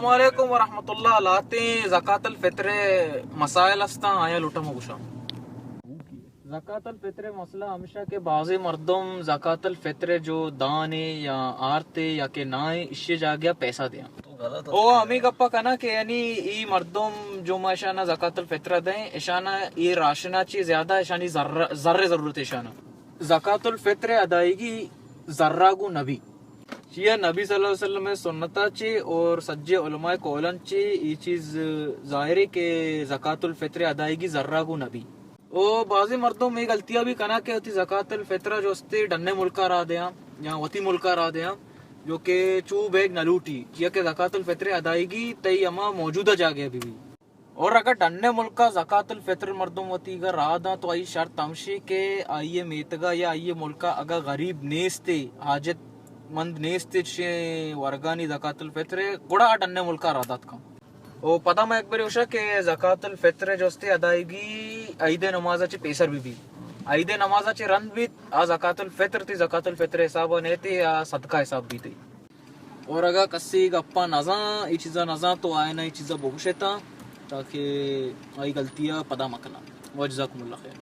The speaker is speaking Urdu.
السلام علیکم ورحمۃ اللہ لاتے زکوٰۃ الفطر مسائل استا آیا لوٹا مگوشا زکوٰۃ الفطر مسئلہ ہمیشہ کے بعض مردم زکوٰۃ الفطر جو دانے یا آرتے یا کہ نائیں اسے جا گیا پیسہ دیا او ہمیں گپا کنا کہ یعنی ای مردم جو ما اشانہ زکوٰۃ الفطر دیں اشانہ ای راشنہ چی زیادہ اشانی ذرے ضرورت اشانہ زکوٰۃ الفطر ادائیگی ذرہ گو نبی یہ نبی صلی اللہ علیہ وسلم سنتا چی اور سجے علماء قولن چی یہ چیز ظاہر ہے کہ زکوٰۃ الفطر ادائیگی ذرہ گو نبی او بعضی مردوں میں غلطیاں بھی کنا کہ ہوتی زکوٰۃ الفطر جو استے ڈنے ملکہ را دیا یا وتی ملکہ را دیا جو کہ چو بیگ نلوٹی یہ کہ زکوٰۃ الفطر ادائیگی تی اما موجودہ جاگے ابھی بھی اور اگر ڈنے ملکہ زکوٰۃ الفطر مردم وتی اگر را دا تو آئی شرط تمشی کہ آئیے میتگا یا آئیے ملکہ اگر غریب نیستے حاجت مند نیستے چھے ورگانی زکوٰۃ الفطر گڑا ڈنے ملکہ را دات کا او پتہ میں ایک بری ہوشا کہ زکوٰۃ الفطر جو استے ادائیگی عید نمازہ چے پیسر بھی عید نمازہ چے رند بھی آ زکوٰۃ الفطر تی زکوٰۃ الفطر حسابہ نیتے یا صدقہ حساب بھی تی اور اگر کسی گپا نزاں ای چیزا نزاں تو آئے نا ای چیزا بہوشتا تاکہ آئی غلطیاں پدا مکنا وجزاکم اللہ خیر.